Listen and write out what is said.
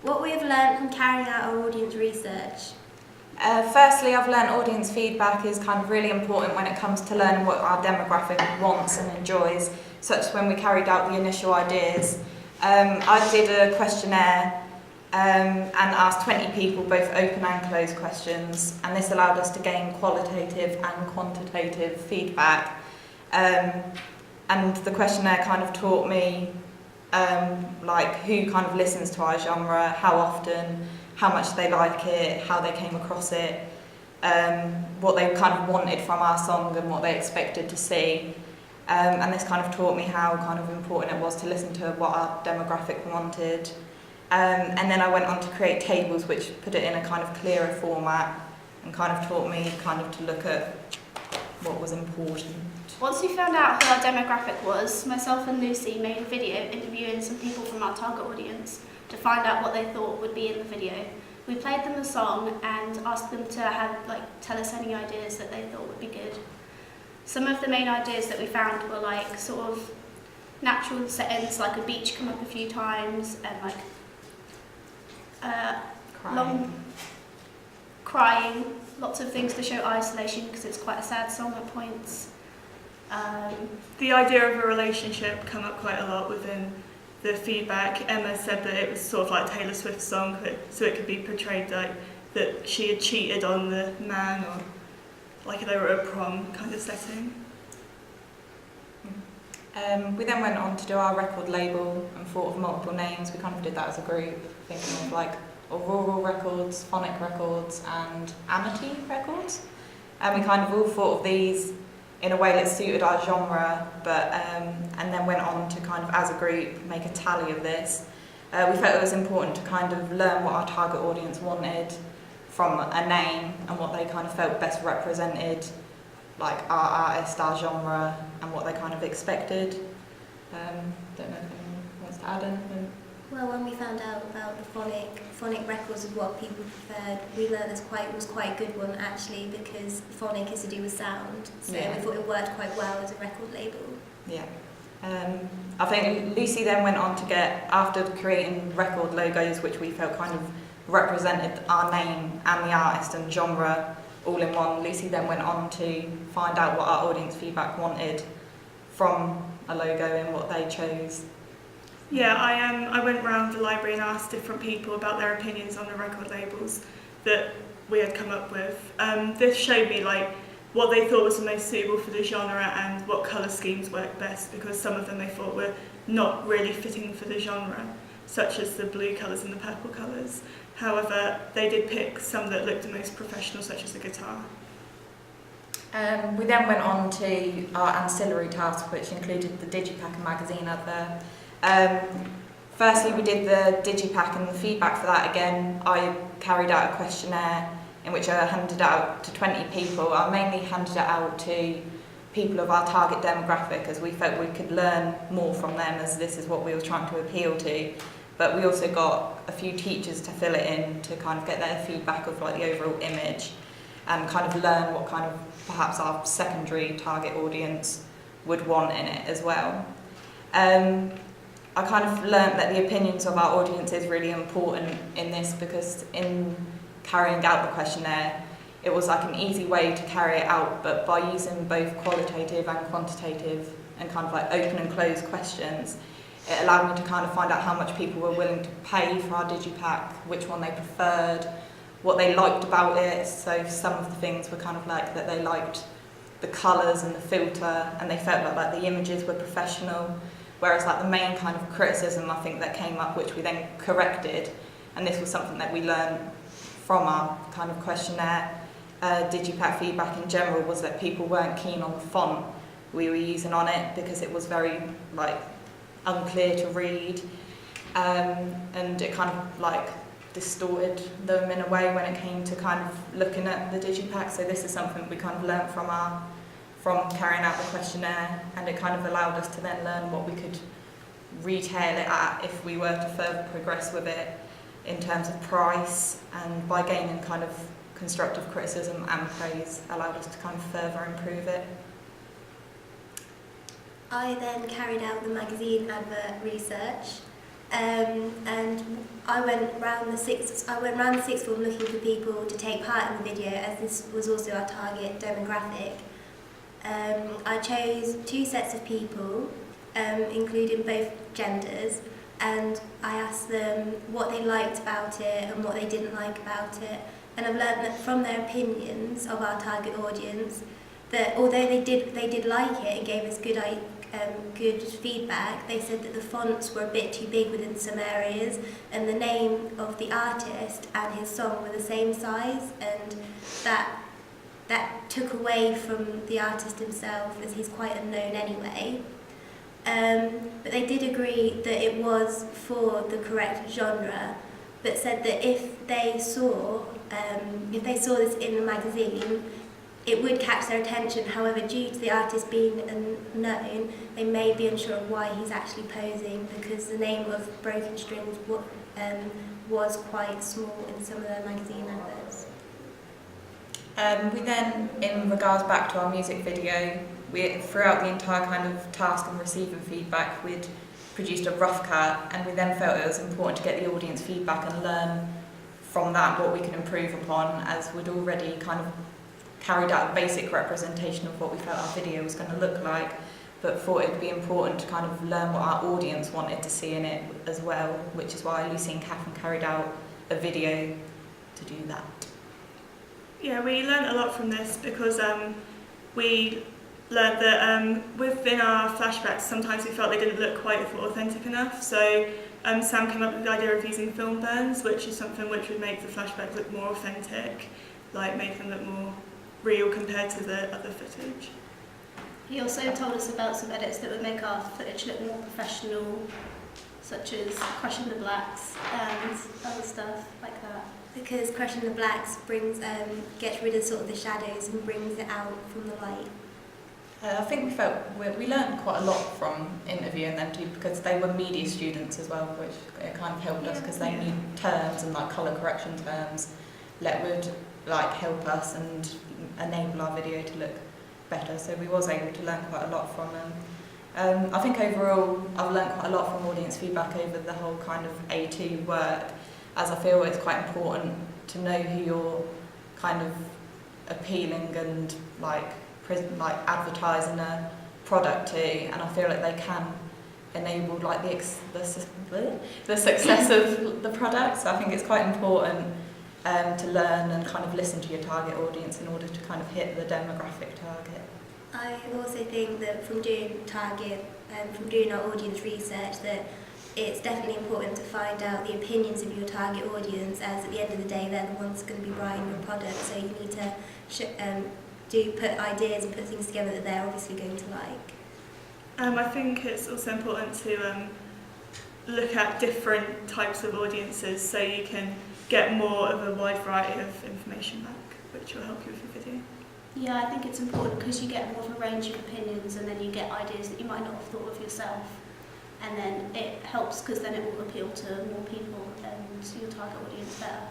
What we have learned from carrying out our audience research. Firstly, I've learned audience feedback is kind of really important when it comes to learning what our demographic wants and enjoys, such as when we carried out the initial ideas. I did a questionnaire and asked 20 people both open and closed questions, and this allowed us to gain qualitative and quantitative feedback. And the questionnaire kind of taught me like who kind of listens to our genre, how often, how much they like it, how they came across it, what they kind of wanted from our song and what they expected to see. And this kind of taught me how kind of important it was to listen to what our demographic wanted. And then I went on to create tables which put it in a kind of clearer format and kind of taught me kind of to look at what was important. Once we found out who our demographic was, myself and Lucy made a video interviewing some people from our target audience to find out what they thought would be in the video. We played them a song and asked them to tell us any ideas that they thought would be good. Some of the main ideas that we found were like sort of natural settings, like a beach come up a few times, and like crying, lots of things to show isolation because it's quite a sad song at points. The idea of a relationship came up quite a lot within the feedback. Emma said that it was sort of like Taylor Swift's song, so it could be portrayed like that she had cheated on the man, or like they were at a prom kind of setting. We then went on to do our record label and thought of multiple names. We kind of did that as a group, thinking of like Auroral Records, Phonic Records and Amity Records. And we kind of all thought of these in a way that suited our genre, but and then went on to kind of as a group make a tally of this. We felt it was important to kind of learn what our target audience wanted from a name and what they kind of felt best represented like our artist, our genre, and what they kind of expected. Don't know if anyone wants to add anything. Well, when we found out about the phonic records is what people preferred, we learned it was quite a good one actually, because phonic is to do with sound, so we thought it worked quite well as a record label. Yeah. I think Lucy then went on to get, after creating record logos which we felt kind of represented our name and the artist and genre all in one, Lucy then went on to find out what our audience feedback wanted from a logo and what they chose. Yeah, I went round the library and asked different people about their opinions on the record labels that we had come up with. This showed me like what they thought was the most suitable for the genre and what colour schemes worked best, because some of them they thought were not really fitting for the genre, such as the blue colours and the purple colours. However, they did pick some that looked the most professional, such as the guitar. We then went on to our ancillary tasks, which included the Digipack and magazine advert. Firstly, we did the Digipack, and the feedback for that, again, I carried out a questionnaire in which I handed out to 20 people. I mainly handed it out to people of our target demographic, as we felt we could learn more from them, as this is what we were trying to appeal to. But we also got a few teachers to fill it in to kind of get their feedback of like the overall image and kind of learn what kind of perhaps our secondary target audience would want in it as well. I kind of learnt that the opinions of our audience is really important in this, because in carrying out the questionnaire, it was like an easy way to carry it out, but by using both qualitative and quantitative and kind of like open and closed questions, it allowed me to kind of find out how much people were willing to pay for our Digipack, which one they preferred, what they liked about it. So some of the things were kind of like that they liked the colours and the filter, and they felt like the images were professional. Whereas like the main kind of criticism I think that came up, which we then corrected, and this was something that we learned from our kind of questionnaire, Digipack feedback in general, was that people weren't keen on the font we were using on it, because it was very like unclear to read, and it kind of like distorted them in a way when it came to kind of looking at the Digipack. So this is something we kind of learnt from carrying out the questionnaire, and it kind of allowed us to then learn what we could retail it at if we were to further progress with it in terms of price, and by gaining kind of constructive criticism and praise allowed us to kind of further improve it. I then carried out the magazine advert research, and I went round the sixth form looking for people to take part in the video, as this was also our target demographic. I chose 2 sets of people, including both genders, and I asked them what they liked about it and what they didn't like about it. And I've learned that from their opinions of our target audience, that although they did like it and gave us good feedback, they said that the fonts were a bit too big within some areas, and the name of the artist and his song were the same size, and that took away from the artist himself, as he's quite unknown anyway. But they did agree that it was for the correct genre, but said that if they saw this in the magazine, it would catch their attention. However, due to the artist being unknown, they may be unsure of why he's actually posing, because the name of Broken Strings was quite small in some of the magazine adverts. We then, in regards back to our music video, throughout the entire kind of task and receiving feedback, we'd produced a rough cut, and we then felt it was important to get the audience feedback and learn from that what we could improve upon, as we'd already kind of carried out a basic representation of what we felt our video was going to look like, but thought it would be important to kind of learn what our audience wanted to see in it as well, which is why Lucy and Catherine carried out a video to do that. Yeah, we learned a lot from this because we learned that within our flashbacks, sometimes we felt they didn't look quite authentic enough. So Sam came up with the idea of using film burns, which is something which would make the flashbacks look more authentic, like make them look more real compared to the other footage. He also told us about some edits that would make our footage look more professional, such as Crushing the Blacks and other stuff like that. Because Crushing the Blacks gets rid of sort of the shadows and brings it out from the light. I think we learned quite a lot from interviewing them too, because they were media students as well, which it kind of helped us, because they knew terms and like colour correction terms that would like help us and enable our video to look better. So we was able to learn quite a lot from them. I think overall I've learned quite a lot from audience feedback over the whole kind of A2 work, as I feel it's quite important to know who you're kind of appealing and like advertising a product to, and I feel like they can enable like the success of the product. So I think it's quite important to learn and kind of listen to your target audience in order to kind of hit the demographic target. I also think that from doing our audience research, that it's definitely important to find out the opinions of your target audience, as at the end of the day they're the ones going to be buying your product, so you need to put ideas and put things together that they're obviously going to like. I think it's also important to look at different types of audiences, so you can get more of a wide variety of information back, which will help you with your video. Yeah, I think it's important because you get more of a range of opinions, and then you get ideas that you might not have thought of yourself, and then it helps because then it will appeal to more people and your target audience better.